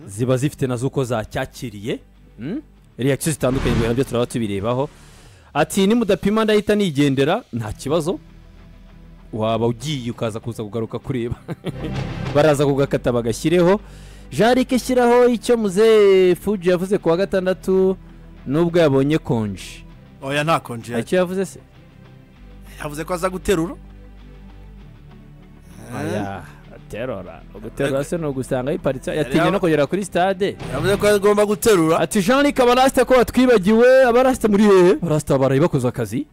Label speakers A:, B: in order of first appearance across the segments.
A: ziba zifite nazo uko zacyakiriye reaction zitandukanye nabyo turaba tubirebaho ati nimudapima ndahita nigendera nta kibazo waba ugiye ukaza kuza kugaruka kureba baraza kugakata bagashyireho Jarike shyiraho icyo muze Fuji yavuze ku wa gatandatu nubwo yabonye konje
B: oya nta konje
A: icyo yavuze se
B: yavuze ko aza guterura
A: aya guterura se no gusanga iparitse yatinye no kugera kuri stade
B: yavuze ko agomba guterura
A: ati Jean-Luc Abarasta ko batwibagiwe Abarasta muri Abarasta barayi bakoze akazi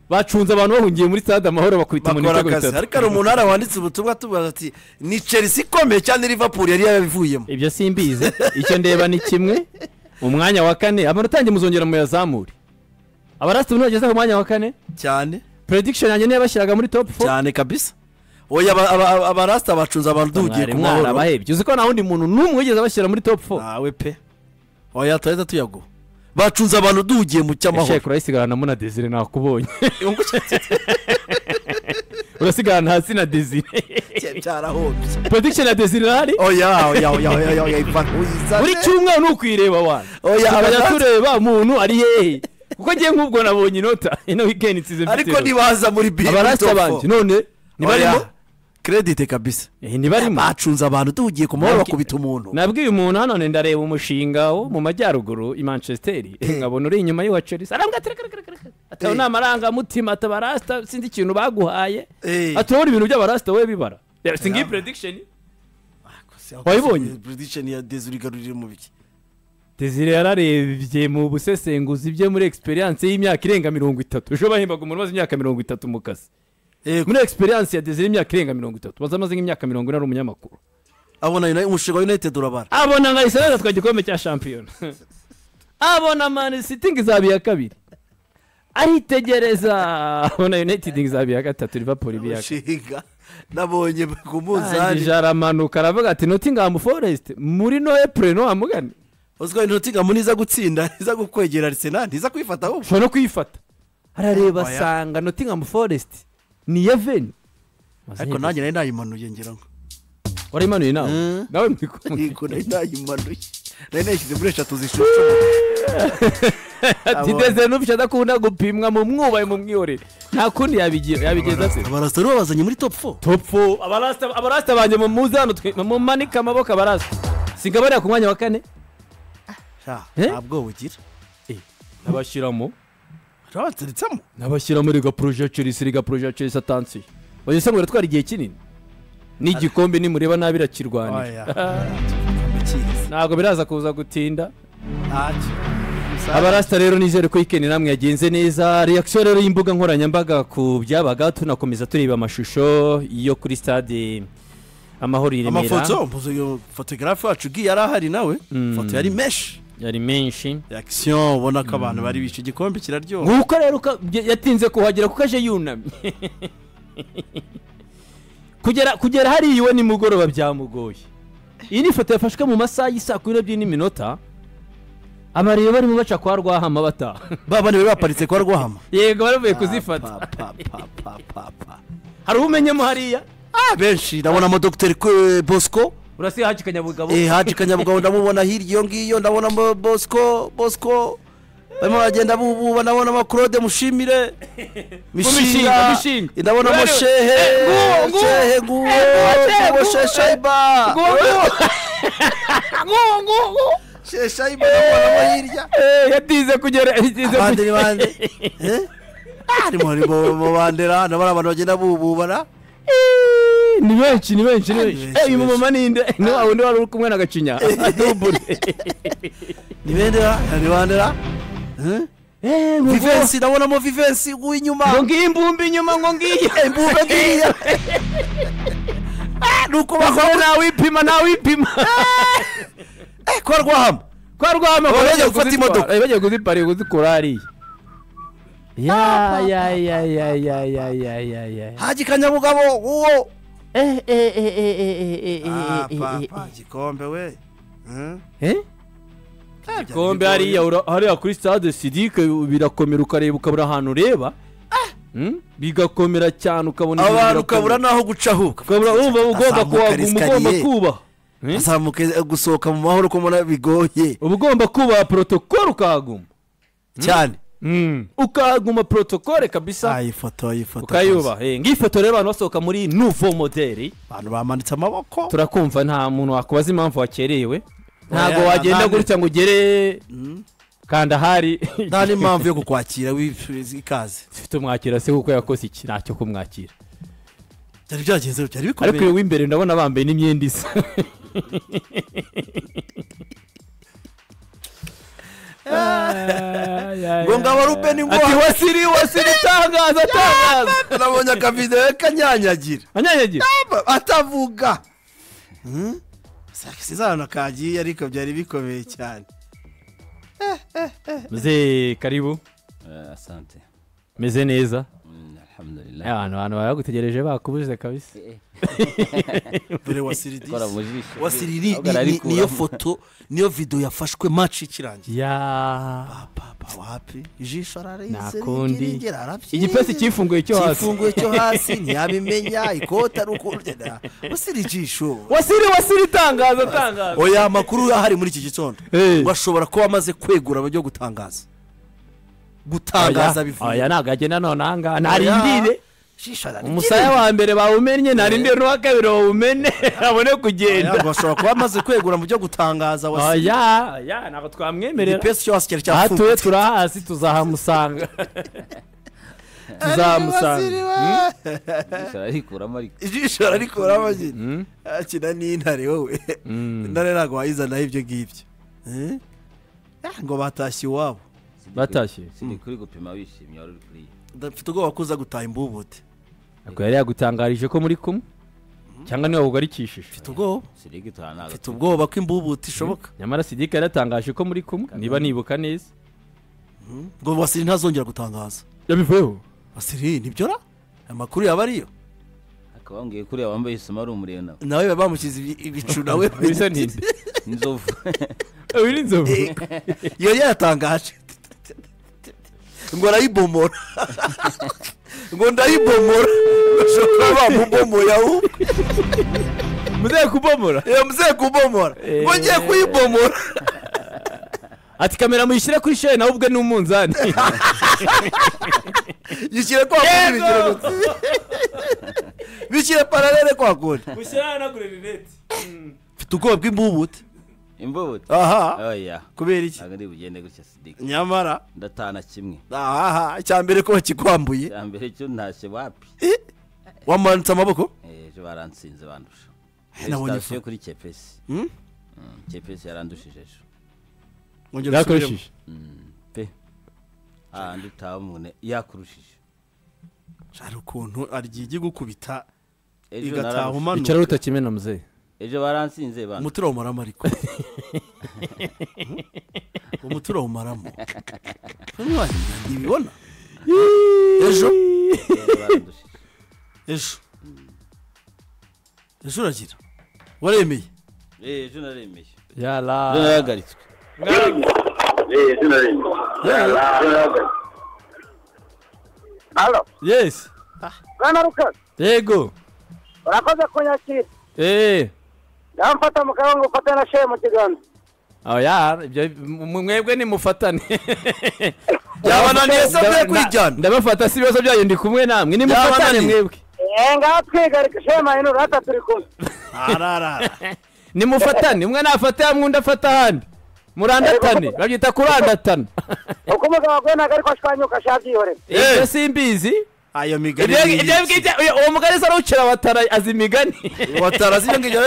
A: bacunze abantu bahungiye muri stade amahoro bakubita mu nitego bitatu
B: ariko ari umuntu arawanditse ubutumwa tubaza ati ni Chelsea ikomeye cyane Liverpool yari yabivuyemo
A: ibyo simbize icyo ndeba ni kimwe umwanya wa kane abarutangiye muzongera mu yazamuri Abarasta ubu bageze ku mwanya wa kane
B: cyane
A: prediction yanjye niyo bashyiraga muri top 4
B: cyane kabisa oya Abarasta bacunze abantu dugiye ku mahoro
A: abahebye uzi ko nta wundi muntu n'umwe wigeze bashyira muri top 4
B: nawe pe oya tuhita tuyago bacunze abantu dugiye mu cyamahoro
A: Sheikh urasigarana mu na Desire nakubonye urasigarana hasi na Desire
B: cyarahobye
A: prediction ya Desire hari
B: oya
A: buri cyumwe nukwireba wana oya tureba umuntu ari hehe kuko ngiye nk'ubwo nabonye inota ino weekend nsize mfite
B: ariko nibaza muri big
A: Abarasta banje none nibarimo
B: credit kabisa
A: nibarimo
B: bacunze abantu tugiye ku mahoro bakubita umuntu
A: nabwiye umuntu hano ndareba umushinga wo mu majyaruguru i Manchester nkabona uri inyuma y'uwa Chelsea ataho namaranga mutima atabarasta sinzi ikintu baguhaye atobora ibintu by'Abarasta we bibara singi prediction wayibonye
B: prediction ya Desire garurire mu biki
A: Desire yararebye mu busesenguzi bye muri experience y'imyaka irenga 30 ejo bahimbaga umuntu maze imyaka 30 mu kazi muri experience ya Desire imyaka irenga 30 bazamaze nk'imyaka 40 ari umunyamakuru
B: abona umushinga wa United urabara
A: abona nka Israel twagikombe cya champion abona Man City ngizabiya kabiri aritegereza abona United ngizabiya gatatu Liverpool biyaka
B: nabonye ku munzani
A: jaramanuka aravuga ati Nottingham Forest muri no April no amugane
B: uzwa Nottingham niza gutsinda niza gukwegera Arsenal niza kwifata ahubwo
A: shobora kwifata arareba sanga Nottingham Forest ni Yeven
B: ariko nanjye nari nayimanuye ngira ngo
A: wari imanuye nawe
B: mwiko nari nayimanuye nari nashyize muri 3 zishusho
A: ati Desire n'ubisha dakunda gupimwa mu mwubaye mu mwihorere nta kundi yabigeza se
B: Abarasta rero bazanye muri top
A: 4 Abarasta banje mu muzano mu manika amaboko Abarasta singabara ku mwanya wa kane
B: ntabwo bugira
A: nabashiramo
B: rabatsitsamo
A: nabashiramo riga project Chelsea atansi bageze ngo twari igihe kinini n'igikombe ni mureba nabirakirwanira ntago biraza kuza gutinda Abarasta rero nizere ko weekend namwe yagenze neza reaction rero y'imbuga nkoranyambaga ku byabaga tunakomeza tureba amashusho yo kuri stade amahoro iremera
B: amafoto photographe wacu gi yarahari nawe foto yari menshi reaction ubona ko abantu bari bishe igikombe kiraryoha
A: nguko rero yatinze kuhagera kuko aje yunamye kugera hari iwe ni mugoroba byamugoye iyi ni foto yafashwe mu masaha y'isa 2 n'iminota abariye barimo baca kwa Rwahama bata
B: babane baparitse kwa Rwahama
A: yego baravuye kuzifata hari umenyemo hariya
B: benshi ndabona mo Dr Bosco
A: urasi Haji Kanyabugabo
B: Haji Kanyabugabo ndamubona hirya iyo ngiyo ndabona Bosco barimo bagenda bububa ndabona ma Claude Mushimire mishinga ndabona mo Shehe Shaiba Shaiba ndabona hirya
A: yatize kugera
B: bande ari mu bandera ndabona abantu bagenda bububana
A: ni benshi uyu mama ninde ni wa wundi wari kumwe na Gacinya
B: ni bandera Vivensi ndabona mo Vivensi uinyuma
A: ngo ngimbumbi inyuma ngo ngiye
B: imbumbe ngiye nuko
A: bakora nawe ipima
B: kwa Rwahama
A: bagiye gufata imodoka bagiye kuzipara kuzikora hariya ya
B: Haji Kanyabugabo uwo gikombe we
A: gikombe hariya kuri stade Sidike birakomera ukareba ukabura ahantu ureba bigakomera cyane ukabona
B: abantu ukabura naho gucahuka
A: ukabura ugomba kuba
B: azamuke gusohoka mu mahoro ko mbona bigoye
A: uba ugomba kubaha protokole ukahaguma
B: cyane
A: ukahaguma protokole kabisa
B: ifoto
A: ukayubaha ng'ifoto rero abantu basohoka muri nouveau modèle
B: abantu bamanitse amaboko
A: turakumva nta muntu wakubaza impamvu wakerewe ntago wagenda gutya ngo ugere kanda hari
B: nta n'impamvu yo kukwakira w'ikaze
A: ufite umwakira se kuko yakoze iki ntacyo kumwakira
B: byari byagenze byari bikomeye
A: ariko iyo w'imbere ndabona bambaye n'imyenda isa
B: ngo ngaba Ruben ngo
A: ati wasiri tangaza
B: nabonye akavideo kanyanyagira atavuga Sizana kagiye ariko byari bikomeye cyane
A: mzee karibu
C: asante
A: meze neza
C: alhamdulillah
A: abantu baragutegereje bakubuze kabisa
B: dore wasiridi niyo foto niyo video yafashwe match ikirangiye
A: ya
B: papa wapi ijisho ararize
A: nakundi igipesi kifunguye cyo hasi ntiyabimenya ikota rukurya wasiri tangaza
B: oya makuru ahari muri iki gitondo bashobora kuba amaze kwegura byo gutangaza bivuye
A: aya nagagenda nonanga narindire umusaya wa mbere bawumenye narindire n'uwa kabiri bawumene abone kugenda
B: bashobora kuba amaze kwegura mu byo gutangaza
A: wasiri aya nako twamwemerera
B: igipesi cyo hasi cyari cyafunze
A: hatuye turahasi tuzahamusanga
B: ijisho ararikuramo akina n'intare wowe intare ntabwo wayizanaho ibyo ngibyo ngo batashye iwabo
A: batashye
C: sindi kuri gupima wishimye wari uri kuri
B: ndafite ubwoba kuza gutaha imbubute
A: ntabwo yari yagutangarije ko muri kumwe cyangwa niba ugarikishije
B: mfite ubwoba ko imbubute ishoboka
A: nyamara Sidika yaratangaje ko muri kumwe niba nibuka neza
B: ngo Wasiri ntazongera gutangaza
A: yabivuyeho
B: Wasiri nibyo ra amakuru yaba ariyo
C: akabambwiye kuri abambaye isoma ari umuriro
B: nawe bamushyize ibicu nawe
A: bisa n'indi
C: inzovu
A: uri inzovu
B: yari yatangaje ngo arayibomora ngo ndayibomora bashobora bamubomoya muzeye kubomora ngo ngiye kuyibomora
A: ati kamera muyishyire kuri share nawe ubwe n'umunzani
B: yishyire kwa kundi bishyire paralele kwa kundi
A: mushyira na grenade
B: mfite ubwoba bw'imbubute aha
C: oya
B: kubera iki
C: agandi bugende gutya Sidika
B: nyamara
C: ndatana kimwe
B: cyambere ko bakikwambuye
C: cyambere cyo ntashye wapi
B: wamanitse amaboko
C: ejo baransinze bandusha
B: nabonye
C: station kuri Kepesi Kepesi yarandushije ejo
A: yakoresheje
C: pe ndutahamune yakurushije
B: cyari ukuntu aryiye gukubita
C: ejo
B: igatahumana
A: icara rutakimena muzee
C: ejo baransinze bana
B: umuturo umaramo ariko umuturo umaramo ntibibona ejo uragira waremeye
C: ejo naremeye
A: yala
C: yagaritswe
D: ejo naremeye Halo.
A: Yes.
D: Bana Rukas.
A: Yego.
D: Urakoze kunyakira.
B: Ndamfata mukabango fatana shehe mu kiganza.
A: Ya mwebwe ni mufatane.
B: Yabananiye sabye kwijyana.
A: Ndabafata si ibibazo byayo ndi kumwe namwe ni mufatane mwebwe.
B: Ngaho twigarika shehe mayino rata turi kumwe. Arara.
A: Ni mufatane umwe nafata hamwe ndafata handi. Murandatane babyita kurandatana.
B: Uko mugabo gwena gari kwashwanyuka shabyihore.
A: Simbizi.
B: Ayo migani.
A: Uwo mugani sara ucira watara azimigani.
B: Watara zingije.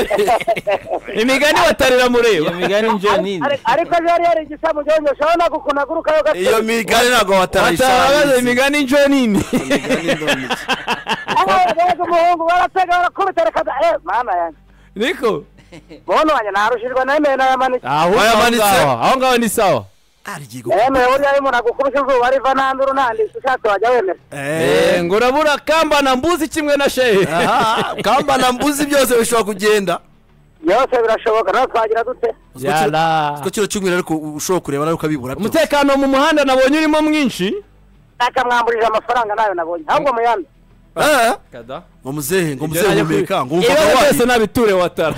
A: Imigani watarira mureba.
C: Iyo migani nje nini?
B: Ariko yari igisamu jonyo shona gukunaguruka yo gato. Iyo migani nago watarisha.
A: Watara imigani nje nini?
B: Imigani ndoni. Rego muhungu baratega barakubitera kada mama yanjye.
A: Niko.
B: Bono wanya narushirwa na imena yamanitse.
A: Aho ngaho ni sawa.
B: Arigigo. Uri arimo nagukubisha uzuba riva nanduru nandi ushatse wajya wemera.
A: Ngo urabura kamba na mbuzi kimwe na shehe.
B: Kamba na mbuzi byose bishobora kugenda.
D: Byose birashoboka no twagira dute.
A: Yala.
B: Ko kiro cyumwe ariko ushobora kureba nayo ukabibura byo.
A: Umutekano mu muhanda nabonye urimo mwinshi.
D: Akamwamburije amafaranga nayo nabonye. Ahubwo muyanda.
A: kada
B: ngo muzehe mumeka ngo umva
A: ibibazo
B: wayi
A: byose nabiture Watara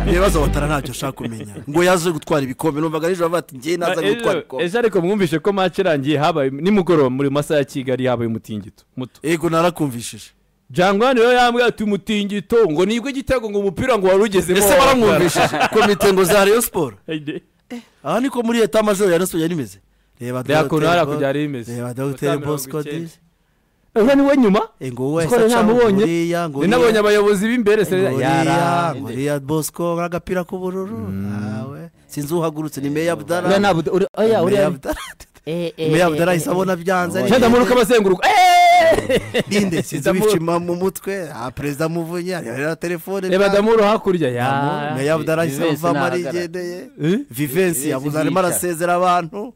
B: ibibazo Watara ntacyo ashaka kumenya ngo yaje gutwara ibikombe numvaga nijoro bati ngiye naza gutwara ibikombe
A: ejo ariko mwumvishe ko match irangiye habaye nimugoroba muri masaha ya Kigali habaye umutingito muto
B: ego narakumvishije
A: Jangwani rero yambwiye ati umutingito ngo nibwo igitego ngo umupira ngo warugezemo
B: ese baramwumvishije komite ngo za Rayon Sport aha niko muri eta major ya Rayon Sport yarimeze reba
A: Dr. kujya rimeze
B: reba Dr. Bosco Diz
A: Ura ni we nyuma
B: ngo we
A: ntamubonye ninabonye abayobozi b'imbere se
B: yara ngoriya Bosco agapira k'ubururu awe sinzi uhagurutse ni Meya Abdara
C: oya uri
B: Meya Abdara isabona byanze
A: cyada muruka basenguruka
B: binde sinzi bicima mu mutwe president Muvunyi ari telefone
A: reba damuru hakurya ya
B: Meya Abdara isava mari gendeye Vivensi yabuze arimo arasezera abantu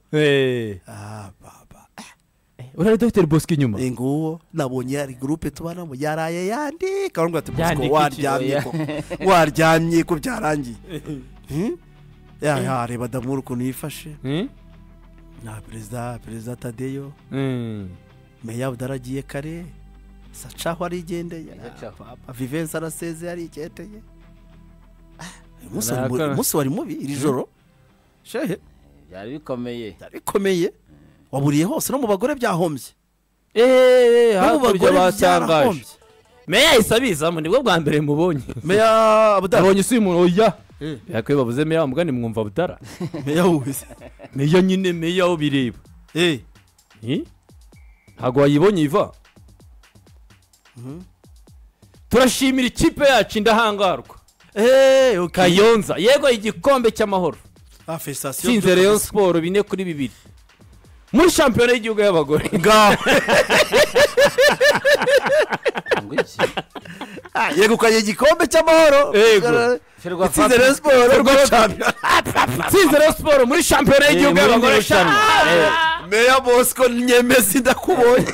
A: urari Dr. Bosco inyuma
B: nguwo nabonye ari groupe tubana mu yaraye yandi karongwa ati Bosco waryamye ko byarangiye ya reba damuru kuntu yifashe na president Tadeyo Meya Abdaragiye kare sacaho ari gendeye Vivensi araseze ari icyeteye umunsi wari mubi iri joro shehe
C: byari bikomeye
B: waburiye hose no mu bagore byahombye
A: hakurya batangaje Meya isabizamo nibwo bwa mbere mubonye
B: Meya Abdara
A: abonye isi umuntu oya yakwe bavuze Meya umugani mwumva Abdara
B: Meya wese
A: Meya nyine Meya wo bireba ntago wayibonye iva turashimira ikipe yacu indahangarwa Kayonza yego igikombe cy'amahoro sinze Rayon Sport 4-2 muri shampiyona y'igihugu y'abagore
B: ngaho yego kanye igikombe cy'amahoro sinze Rayon
A: Sport muri shampiyona y'igihugu y'abagore
B: Meya Bosco Nyemezi ndakubonye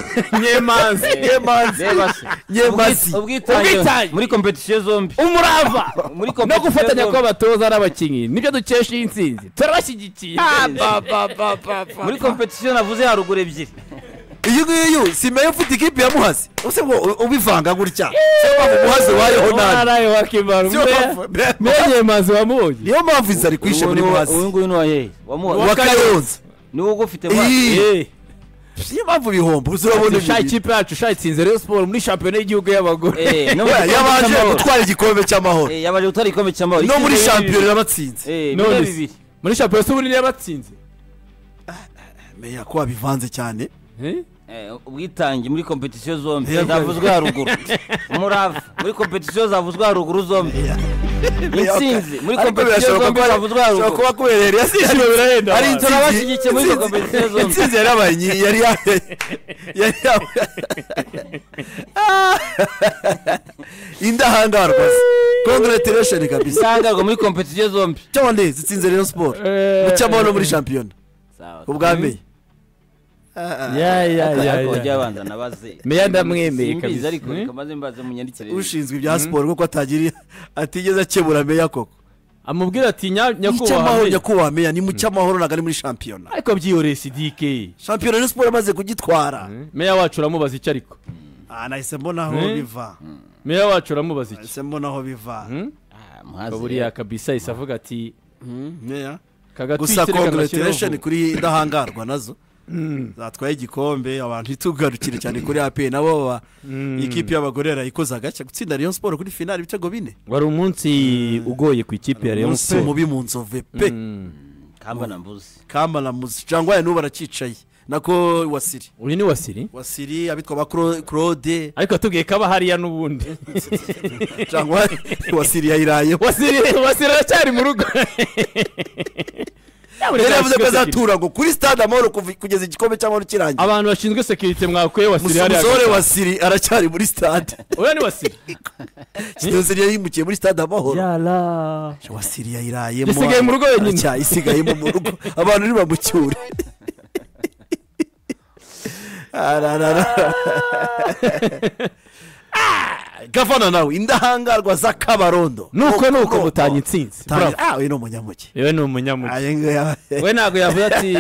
B: Nyemazi
C: ubwitange muri competition zombi
A: umurava no gufatanya kw'abatoza n'abakinyi nibyo dukesha intsinzi turabashyigikiye
C: muri competition navuze haruguru ebyiri
B: iyo si Meya ufite ikipe ya Muhazi use ngo ubivanga gutya se Muhazi wayeho
A: naraye wakimaru Meya Nyemazi wamubonye
B: niyo mpamvu izari kwishe muri Muhazi
C: uyu nguyu ni
B: wa Kayonza
C: niwo ugufite
B: niyo mpamvu bihombo uzurabona
A: sha ikipe yacu sha itsinze Rayon Sport muri shampiyona y'igihugu y'abagore
B: yabaje gutwara igikombe cy'amahoro
C: yabaje gutwara igikombe cy'amahoro
B: no muri shampiyona yabatsinze
A: none muri shampiyona s'ubunini yabatsinze
B: Meya ko abivanze cyane
C: ubwitange muri competition zombi zavuzwe haruguru umurava muri competition zavuzwe haruguru zombi intsinzi muri competition zombi zavuzwe haruguru
B: kuba kuberera yasishimo birahenda
C: ari turabashyigikiye muri competition zombi
B: intsinzi yarabaye yari indahangarwa congratulations kabisa
C: indahangarwa muri competition zombi
B: cyone zitsinze Rayon Sport mu cyamahoro muri shampiyona ubwambeye
C: kujya abanza nabaze
A: Meya ndamwemeye
C: kabisa ariko kamaze mbaze munyandikire
B: ushinzwe ibya siporo kuko atigeze akebura Meya koko
A: amubwira ati
B: nyakubahwa Meya ni mu cyamahoro nagari muri shampiyona
A: ariko byiyore sidike
B: shampiyona ni siporo amaze kugitwara
A: Meya wacu uramubaza icyo ariko
B: nahise mbona aho biva
A: Meya wacu uramubaza iki
B: nahise mbona aho biva
A: buriya kabisa isa avuga ati
B: Meya gusa congratulations kuri indahangarwa nazo zatwaye igikombe abantu itugarukire cyane kuri AP nabo ikipe y'abagore yarayikoza gacya gutsinda Rayon Sport kuri finale ibitego 4
A: wari umunsi ugoye ku ikipe ya Rayon Sport
B: mubi mu nzove pe kamba na muzi cyangwa ya nuba aracicaye nako wasiri
A: uri ni wasiri
B: abitwa ba Claude
A: ariko tubwiye kaba hariya nubundi
B: cyangwa wasiri yayiraye
A: wasiri aracyari mu rugo
B: yavuze ko azatura ngo kuri stade amahoro kugeza igikombe cy'amahoro kirangiye
A: abantu bashinzwe security mwakuye wasiri hariya
B: musore wasiri aracyari muri stade
A: oya ni wasiri
B: wasiri yimukiye muri stade amahoro
A: yala
B: wasiri yayirayemo
A: isigaye mu rugo wenyine
B: isigayemo mu rugo abantu ni bamucyure gafana nawe indahangarwa za Kabarondo
A: nuko mutanye intsinzi
B: uyu ni umunyamuke
A: yewe ni umunyamuke we ntabwo yavuze ati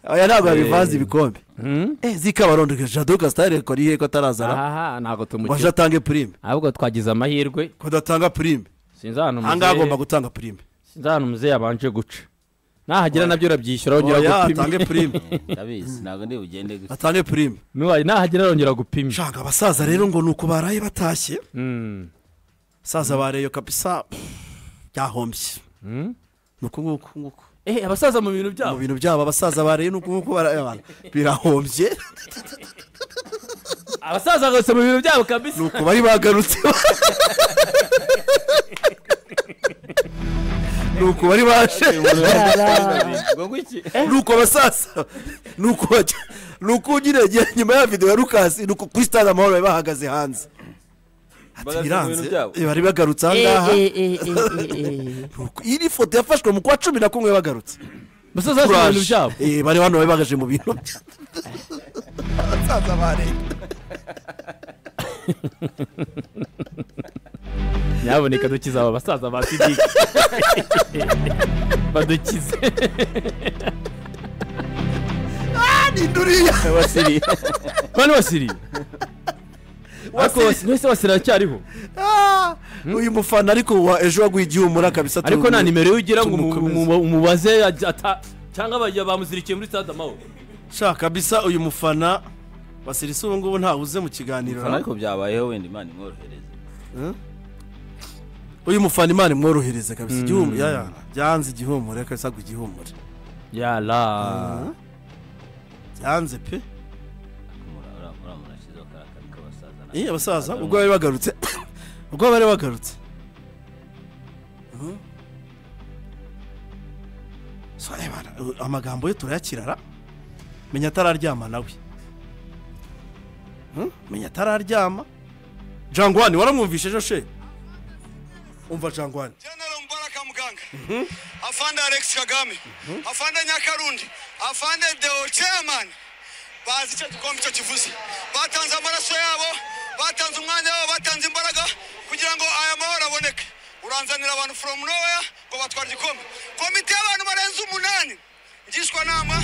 B: aya ntabwo bivanze ibikombe zikabarondo Jado Castare ko rihe ko atarazana
A: aha ntabwo tumuke
B: waje atange prime
A: ahubwo twagize amahirwe
B: ko datanga prime
A: sinzana
B: anga agomba gutanga prime
A: sinzana umuze yabanje guca nahagera nabyo urabyishyura ongera gupima
B: atange prime
C: ndabizi ntabwo ndi bugende gusa
B: atange prime
A: nahagera arongera gupima
B: shanga abasaza rero ngo nuko baraye batashye saza bareyo kabisa byahombye nuko nguko
A: abasaza mu bintu byabo
B: abasaza bareye nuko nguko baraye birahombye
A: abasaza gose mu bintu byabo kabisa
B: nuko bari bagarutse nuko bari baje nuko abasaza nuko ugire nyuma ya video ya Lucas nuko kuri stade amahoro bari bahagaze hanze biranze bari bagarutse ahangaha iri foto yafashwe mu kwa 11 bagarutse
A: basaza mu bintu byabo
B: bari hano bari bagaje mu bintu basaza bare
A: nyaboneka dukiza aba basaza ba Sidiki badukize
B: ni duriya
A: wasiri ariko nese wasira cyariho
B: uyu mufana ariko ejo waguye igihumura kabisa
A: ariko nta nimero ugira ngo umubaze cyangwa bajya bamuzirikiye muri stade amahoro
B: sha kabisa uyu mufana wasirisa ubu ngubu ntawuze mu kiganiro
C: ariko byabayeho wenda Imana imworohereze
B: uyu mufana Imana imworohereze kabisa igihumura byanze igihumura kabisa gugihumura
A: yala
B: byanze pe abasaza ubwo bari bagarutse so amagambo ye turayakirara menya atararyama nawe menya atararyama Jangwani waramwumvishe ejo she umva Jangwani
E: General Mbaraka Muganga afande Alex Kagame afande Nyakarundi afande Deo Chairman bazi cyo gikombe cyo kivuze batanze amaraso yabo batanze umwanya wabo batanze imbaraga kugira ngo aya mahoro aboneke uranzanira abantu from nowhere ngo batwara igikombe komite y'abantu barenze 8 ngishwa nama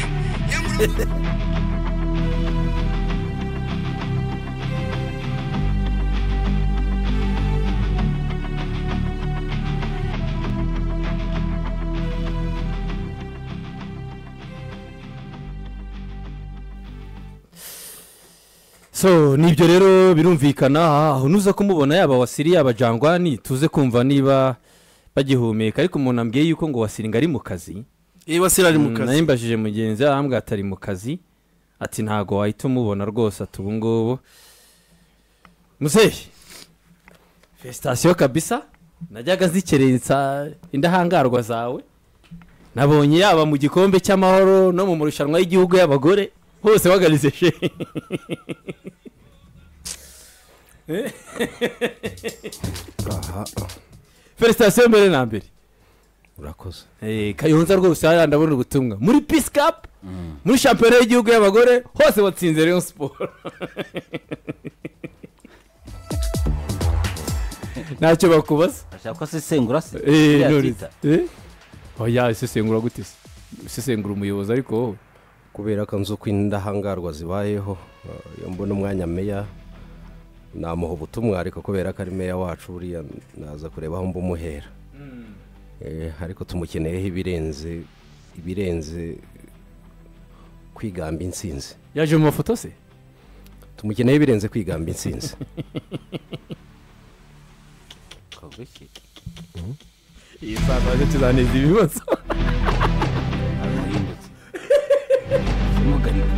A: so nibyo rero birumvikana aho nuza kumubona yaba wasiri yaba Jangwani tuze kumva niba bagihumeka ariko umuntu ambwiye yuko ngo wasiringa ari mu kazi
B: wasira ari mu kazi
A: nayimbajije mugenzi ahambwa atari mu kazi ati ntago wahita umubona rwose atubu ngubu muzehe festation kabisa najyaga zikerensa indahangarwa zawe nabonye yaba mu gikombe cy'amahoro no mu murushanwa y'igihugu y'abagore hose wagarize she felicitation mbere na mbere
F: urakoze
A: Kayonza rwose ndabona ubutumwa muri Peace Cup muri shampiyona y'igihugu y'abagore hose watsinze Rayon Sport ntacyo bakubaza
C: ashaka ko sesengura se
A: oya sesengura gute sesengura umuyobozi ariko wowe
F: kubera ko nzo kwindahangarwa zibayeho iyo mbona umwanya meya namuha ubutumwa ariko kubera ko ari meya wacu buriya naza kureba aho mbumuhera ariko tumukeneyeho ibirenze kwigamba intsinzi
A: yaje mu mafoto se
F: tumukeneye ibirenze kwigamba intsinzi
C: kogwiki
A: iyi sabaje tuzaneza ibibazo
C: umugarika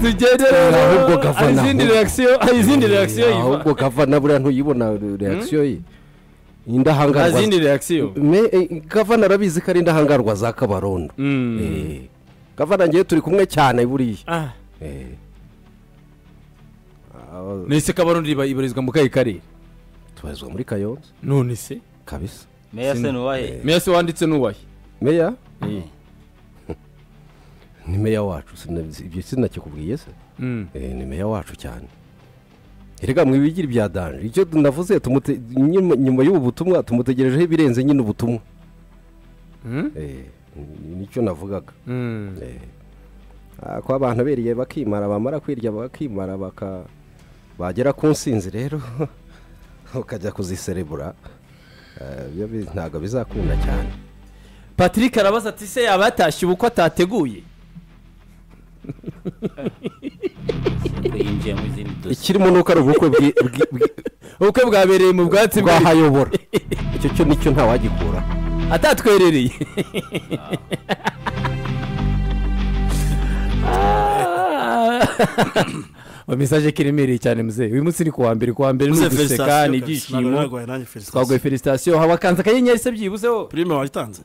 A: tugendera
F: ahubwo gavana
A: izindi reaction
F: ahubwo gavana buriya ntuyibona reaction ye indahangarwa
A: izindi reaction
F: gavana arabizi ko ari indahangarwa za Kabarondo gavana ngiye turi kumwe cyane buriya
A: nese Kabarondo ibarizwa mu karere
F: tubazwa muri Kayonza
A: none se
F: kabisa
C: meya se nuwahe
A: meya se wanditse nuwahe
F: meya ni meya wacu ibyo sinakikubwiye se ni meya wacu cyane erega mwibigira ibya danje icyo navuze nyuma y'ubu butumwa tumutegerejeho ibirenze nyine ubutumwa nicyo navugaga ko abantu beriye bakimara bamara kwirya bakimara bagera ku nsinzi rero ukajya kuziserebura ntabwo bizakunda cyane.
A: Patrick arabaza ati se yaba yatashye ubukwe atateguye
F: ikirimo nuko ari
A: ubukwe bwabereye mu bwatsi
F: bwahayobora icyo cyo nicyo ntawagikura
A: atatwerereye. Message kiremereye cyane muzehe uyu munsi ni kuwa mbere n'uduseka n'ibyishimo twaguye felicitation habakanza akanyenyeri se byibuzeho
B: prime watanze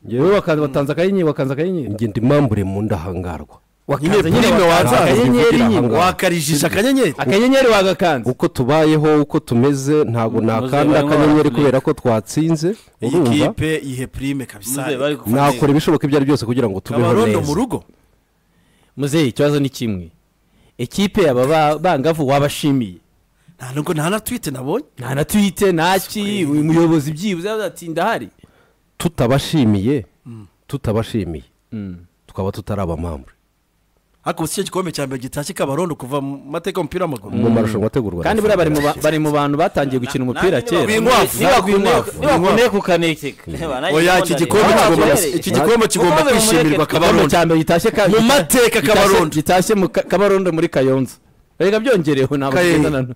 A: yewe watanze akanyenyeri
F: nge ndi mambure mu ndahangarwa
A: wakanze nyine akanyenyeri
B: wakarijisha
A: akanyenyeri wagakanze
F: uko tubayeho uko tumeze ntabwo nakanda akanyenyeri kubera ko twatsinze
B: urumva ikipe ihe prime kabisa
F: nakora ibishoboka ibyo ari byose kugira ngo tubeho neza
B: mu rugo
A: muzehe ikibazo ni kimwe ekipe aba bangavu wabashimiye
B: nta na tweet nabonye
A: nta na tweet naki umuyobozi byibuze ati ndahari
F: tutabashimiye tukaba tutarabamambure
B: ariko si gikombe cya mbere gitashye Kabarondo kuva mu mateka y'umupira w'amaguru
F: mu marushanwa ategurwa
A: kandi buriya bari mu bantu batangiye gukina umupira kera
C: niba kukanekeka
B: oya iki gikombe kigomba kwishimirwa Kabarondo
A: cya mbere gitashye
B: mu mateka Kabarondo
A: gitashye mu Kabarondo muri Kayonza rega byongereho ntabwo bigendana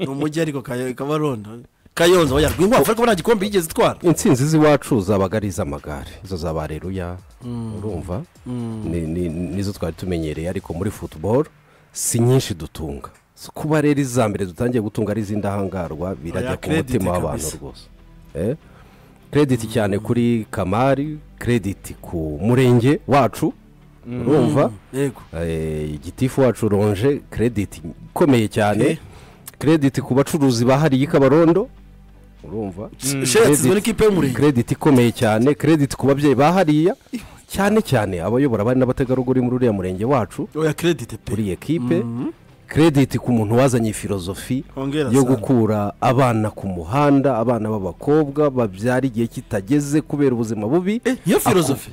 B: n'umujyi ariko Kabarondo Kayonza oya Rwinkwavu ariko nta gikombe yigeze itwara
F: intsinzi z'iwacu zabaga ari iz'amagare izo zabareruya urumva nizo twari tumenyereye ariko muri football si nyinshi dutunga kuba rero iza mbere dutangiye gutunga ari iz'indahangarwa birajya ku mutima w'abantu rwose credit cyane kuri Kamari credit ku murenge wacu urumva igitifu wacu Ronje credit ikomeye cyane credit ku bacuruzi bahariye Kabarondo urumva credit ikomeye cyane credit ku babyeyi bahariya cyane abayobora bari n'abategarugori muri uriya murenge wacu
B: oya credit pe
F: kuri equipe credit ku muntu wazanye filozofi yo gukura abana ku muhanda abana b'abakobwa babyara igihe kitageze kubera ubuzima bubi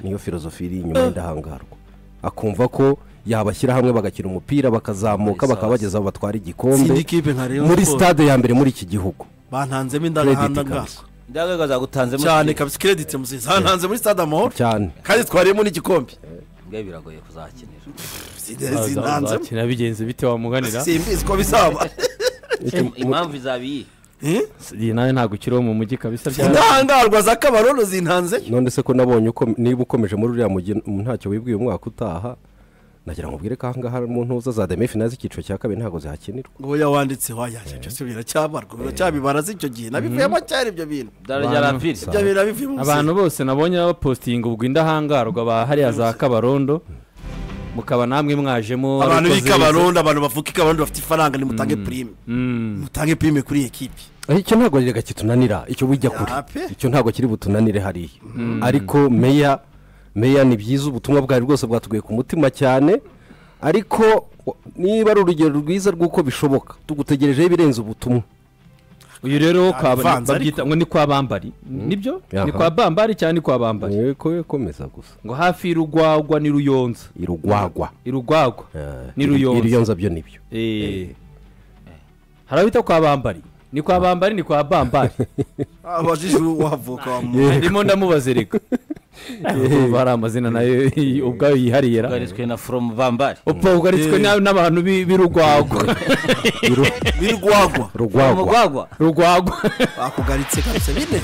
F: niyo filozofi iri inyuma y'indahangarwa akumva ko yabashyira hamwe bagakina umupira bakazamuka bakabageza aho batwara igikombe muri stade ya mbere muri iki gihugu
B: bantanzemo indahangarwa
C: ndagutanzemo
B: cyane kabisa credit muziza hantanze muri stade amahoro
F: cyane
B: kandi twariyemo n'igikombe
C: bwe biragoye kuzakinira
A: zinanze bigenze bite wamuganira
B: simbizi ko bisaba
C: impamvu izabiye
A: nawe ntabwo ukiriho mu mujyi kabisa
B: indahangarwa za Kabarondo zintanze
F: none se ko nabonye uko niba ukomeje muri uriya mujyi ntacyo wibwiye umwaka utaha nagira ngo ubwire ko aha ngaha mu ntuza za demi-finale z'icyiciro cya kabiri ntabwo zihakinirwa
B: oya wanditse wayajya byose biracyabarwa biracyabibara z'icyo gihe nabivuyemo cyari ibyo bintu
A: abantu bose nabonye bapostinga ubwo indahangarwa bahariya za Kabarondo mukaba namwe mwajemo
B: abantu b'Ikabarondo abantu bavuka Ikabarondo bafite ifaranga nimutange prime mutange prime kuri equipe
F: icyo ntabwo rega kitunanira icyo wijya kuri icyo ntabwo kiri butunanire hariya ariko meya ni byiza ubutumwa bwari bwose bwatuguye ku mutima cyane ariko niba ari urugero rwiza rw'uko bishoboka tugutegerejeho ibirenze ubutumwa
A: uyu rero babyita ngo ni kwa Bambari nibyo ni kwa Bambari cyane ni kwa Bambari
F: yego komeza gusa
A: ngo hafi Rugwagwa ni Ruyonza
F: Irugwagwa
A: ni Ruyonza
F: Iruyonza byo nibyo
A: harabita kwa Bambari ni kwa Bambari ni kwa Bambari
B: abajije wavuka
A: ndimo ndamubaze reka bari amazina nayo ubwayo yihariye
C: ugarizwe na from Bambari
A: ugarizwe n'abantu birugwagwa rugwagwa
B: akugaritse kabisa bine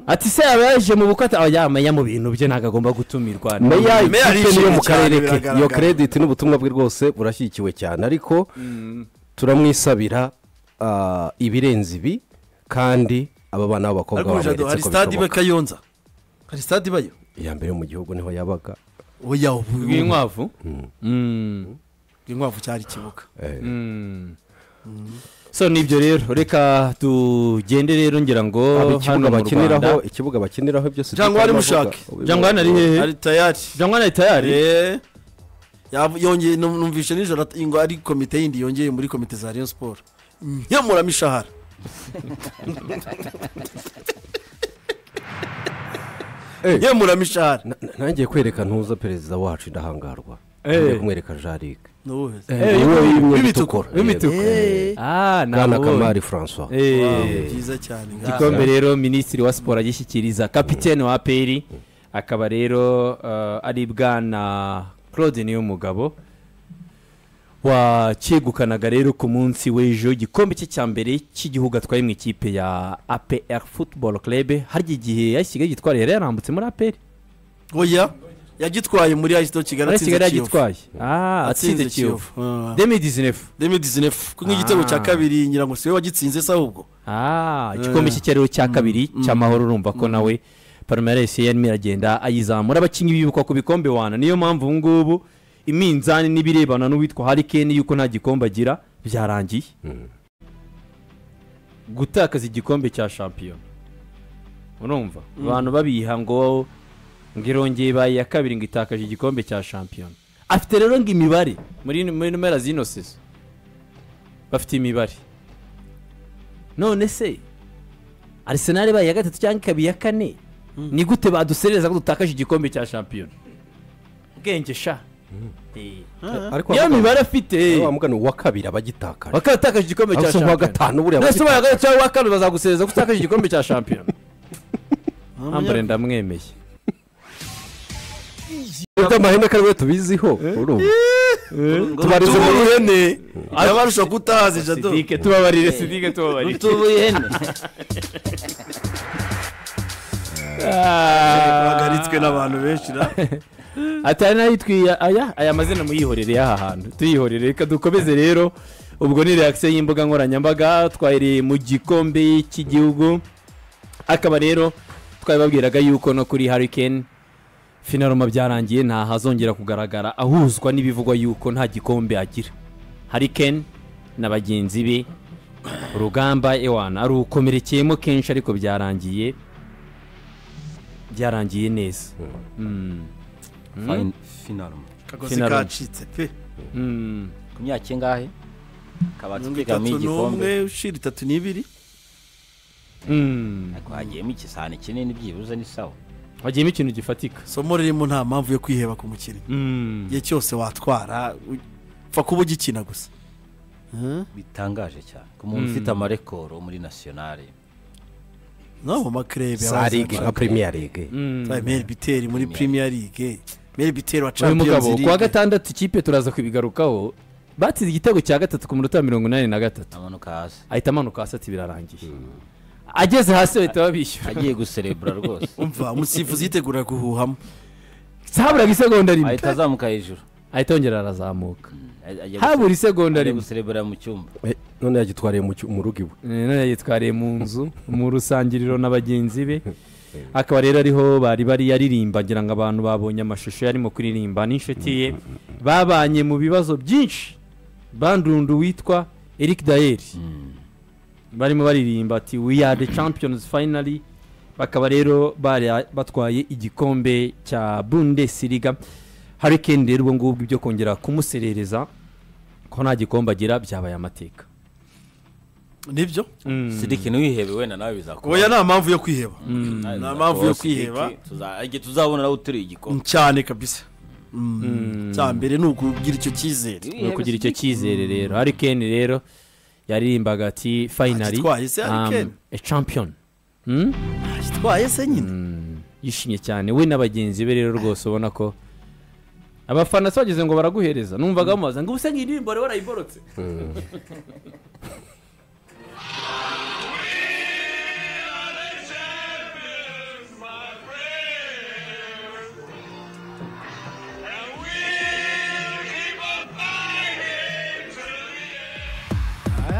A: ati se yabaje mu bukata yamenya mu bintu bye nagagomba gutumirwa
F: meya niyo mu karere ke iyo credit n'ubutumwa bwe rwose burashyikiwe cyane ariko turamwisabira ibirenze ibi kandi aba bana b'abakobwa
B: bamweretse ko hari stade ibe Kayonza hari stade ibayo
F: iya mbere mu gihugu niho yabaga
B: oya
A: Rwinkwavu
B: Rwinkwavu cyari kibuga
A: so nibyo rero reka tugende rero ngira ngo
F: ikibuga bakiniraho byose
B: cyangwa ari mushake
A: cyangwa ari hehe
B: ari tayari
A: cyangwa ari tayari
B: yongeye numvishe nijoro ngo ari komite yindi yongeye muri komite za Rayon Sport nyamuramishahara nyamuramishahara
F: nangiye kwereka ntuza perezida wacu indahangarwa ngiye kumwereka Jarike
B: w'imitukura
F: Bwana Kamari François
B: byiza cyane
A: igikombe rero minisitiri wa siporo agishyikiriza kapitene wa APR akaba rero ari Bwana Claude Niyomugabo wakegukanaga rero ku munsi w'ejo igikombe cye cya mbere cy'igihugu atwaye mu ikipe ya APR Football Club harya igihe yasigaye gitwara yari yarambutse muri APR
B: oya yagitwaye muri Aisto Kigali
A: atsinze Kiyovu
B: 2019 kuko igitego cya kabiri nyirango siwe wagitsinze se ahubwo
A: igikombe cy'ikirero cya kabiri cy'amahoro urumva ko nawe Palmeiras yarimo iragenda ayizamura abakinnyi bibuka ku bikombe wana niyo mpamvu ubu ngubu iminzani n'ibirebana n'uwitwa Harikeni yuko nta gikombe agira byarangiye gutakaza igikombe cya shampiyona urumva abantu babiha ngo ngirongeye baye ya kabiri ngo itakaje igikombe cya shampiyona afite rero ngo imibare muri numero zino sezo bafite imibare none se Arsenal baye ya gatatu cyangwa ikaba iya kane ni gute baduserereza ko dutakaje igikombe cya shampiyona ubwenge sha
F: ariko
A: niyo mibare afite
F: wa mugani wa kabiri abagitakaje
A: bakatakaje igikombe cya shampiyona
F: gatanu buriya
A: nese baye gatatu cyangwa kane bazaguserereza ko utakaje igikombe cya shampiyona ambere ndamwemeye
F: amahene kariwe tubiziho
B: tubarize mu ruhene abarusha kutazi jado
A: Sidike tubabarire Sidike tubabarire
C: tubuyene
B: bagaritswe n'abantu benshi
A: atari nayitwiye aya mazina muyihorere y'aha hantu tuyihorere reka dukomeze rero ubwo ni reaction y'imbuga nkoranyambaga twahiriye mu gikombe cy'igihugu akaba rero twababwiraga yuko no kuri Hurricane finaloma byarangiye nta hazongera kugaragara ahuzwa n'ibivugwa yuko nta gikombe agira Hurricane na bagenzi be urugamba ewana ari ukomerekeyemo kenshi ariko byarangiye neza
C: finaloma
B: kagozi kacitse pe
C: ku myaka ingahe kabatse kwigamo igikombe
B: ushira 32
C: ariko hagiyemo ikisane kinini byibuze ni sawa
A: hagiyemo ikintu gifatika
B: somo ririmo nta mpamvu yo kwiheba ku mukinnyi igihe cyose watwara upfa kuba ugikina gusa
C: bitangaje cyane ku muntu ufite amarekoro muri nationale
B: no makrebe
F: za ligue nka Premier League
B: Mel Biteri muri Premier League Mel Biteri wa
A: Champions
B: Champions
A: League kwa gatandatu ikipe turaza kubigarukaho batize igitego cya gatatu ku minota 83
C: amanuka hasi
A: ahita amanuka hasi ati birarangiye ageze hasi bahita babishyura
C: agiye guserebura rwose
B: umva umusifuzi yitegura guhuhamo
A: sabura isegonda rimwe
C: ahita azamuka hejuru
A: ahita ongera arazamuka habura isegonda rimwe
C: guserebura mu cyumba
F: none yagitwariye mu rugo iwe
A: none yagitwariye mu nzu mu rusangiriro n'abagenzi be akaba rero ariho bari yaririmba ngira ngo abantu babonye amashusho yarimo kuririmba n'inshuti ye babanye mu bibazo byinshi bandundu witwa Eric Daer barimo baririmba ati we are the champions finally bakaba rero batwaye igikombe cya Bundesliga Hurricane rero ubwo ngubwo byo kongera kumuserereza ko nta gikombe agira byabaye amateka
B: nibyo
C: Sidiki wihebe wenda nawe bizakora
B: oya nta mpamvu yo kwiheba nta mpamvu yo kwiheba
C: tuzabona nawe uteruye igikombe
B: cyane kabisa cya mbere ni ukugira icyo cyizere
A: ni ukugira icyo cyizere rero Hurricane rero yaririmbaga ati finally a champion
B: agitwaye se nyine
A: yishimye cyane we n'abagenzi be rero rwose ubona ko abafana bageze ngo baraguhereza numvaga bamubaza ngo ubuse nk'indirimbo rero warayiborotse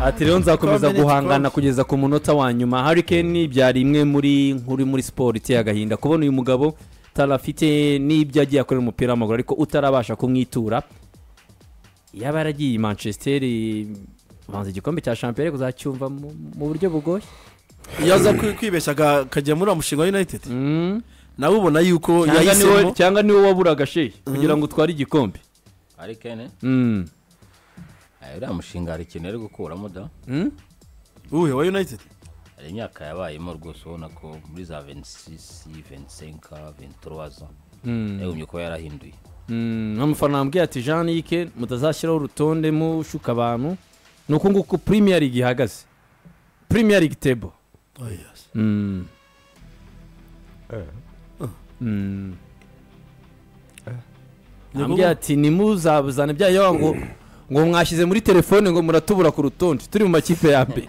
A: ati rero nzakomeza guhangana kugeza ku munota wa nyuma Hurricane byari imwe muri nkuri muri sport iteye agahinda kubona uyu mugabo tarafite n'ibyo agiye akorera umupira w'amaguru ariko utarabasha kumwitura yaba yaragiye Manchester banze igikombe cya shampiyona kuzacyumva mu buryo bugoye
B: yaza kwibeshya akajya muri umushinga wa United nawe ubona yuko yahisemo
A: cyangwa niwe waburaga shehe kugira ngo utware igikombe
C: Harry Kane
A: Mm.
C: uriya mushinga hari ikintu ari gukuramo da
B: uwe wa United
C: hari imyaka yabayemo rwose ubona ko muri za 26 25 23 yagumye kuba yarahinduye
A: nk'umufana wambwiye ati Jean Luc mutazashyiraho urutonde mushuka abantu ni uko nguko Premier League ihagaze Premier League table
B: oh yes
A: ambwiye ati nimuzabuzane byayo ngo mwashyize muri telefone ngo muratubura ku rutonde turi mu makipe ya mbere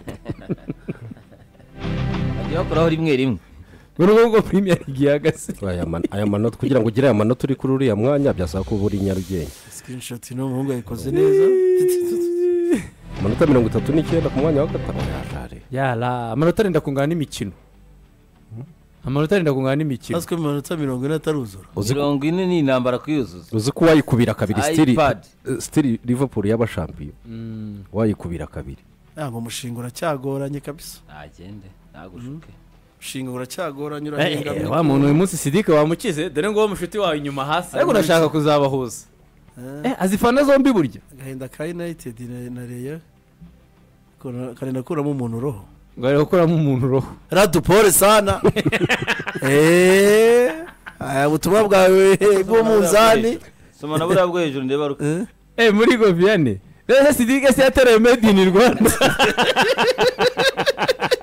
C: bagiye bakoraho rimwe rimwe
A: ngo Premier League ihagaze
F: aya manota kugira ngo ugire aya manota uri kuri uriya mwanya byasaba ko uri Nyarugenge
B: screenshot no muhungu yikoze neza
F: amanota 39 ku mwanya wa gatatu
A: yala amanota arenda kungana n'imikino amanota arenda kungana n'imikino
B: azwe mu manota 40 ataruzura
C: 40 ni intambara kuyuzuza
F: uzi ko wayikubira kabiri
C: iPad.
F: still Liverpool y'abashampiyo wayikubira kabiri
B: ngo umushinga uracyagoranye kabisa
C: agende nagushuke
B: umushinga uracyagoranye urahinga
A: wa muntu uyu munsi Sidike wamukize dore ngo mushuti wawe inyuma hasi ariko urashaka kuzabahuza azifana zombi burya
B: gahinda ka United na Real karenda kuramo umuntu roho
A: ngo ari gukuramo umuntu roho
B: radupore sana aya butumwa bwawe bw'umunzani
C: soma na buriya bwo hejuru ndeba ruko
A: muri Goviane rero Sidike se yatereye made in Rwanda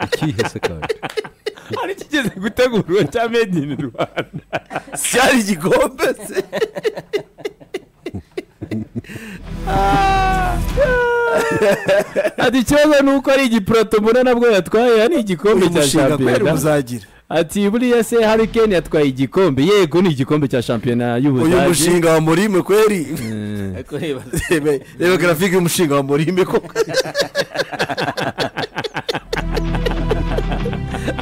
F: ikihese kandi
A: ari kigeze gutegurwa cya made in Rwanda
B: cyari igikombe se
A: ati ikibazo ni uko ari igiproto mbona nabwo yatwaye ari igikombe cya shampiyona
B: uzagira
A: ati buriya se Harry Kane yatwaye igikombe yego ni igikombe cya shampiyona y'Ubudage
B: uyu mushinga wa Murime kweri
C: ariko reba
B: reba graphique y'umushinga wa Murime koko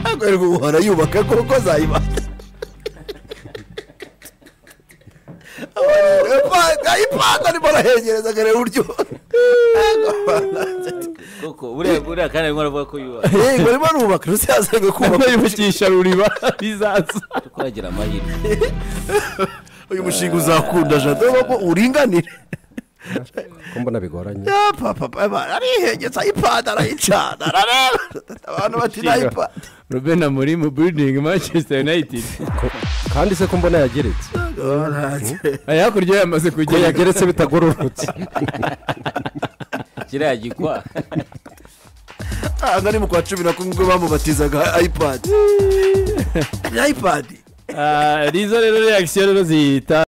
B: agwere guhora yubaka koko zayibata ipanga ni barahengereza gare buryo
C: koko buriya kandi arimo aravuga ko yuba
B: yego arimo arubaka rusyazaga kubaka
A: yubakisha ruriba bizaza
C: tukuragira amahirwe
B: uyu mushinga uzakunda jado ko uringanire
F: ko mbona bigoranye
B: papa arihengeza ipanda arayicana arareba abantu bati nayipa
A: Ruben Amorim mu building Manchester United
F: kandi se ko mbona yageretse
A: aya kuryo yamaze
F: ko
A: kugera
F: yageretse bitagororotse
C: kiriya gikwa
B: ngani mu kwa 10 bamubatizaga iPad
A: rizo rero reaction rero zita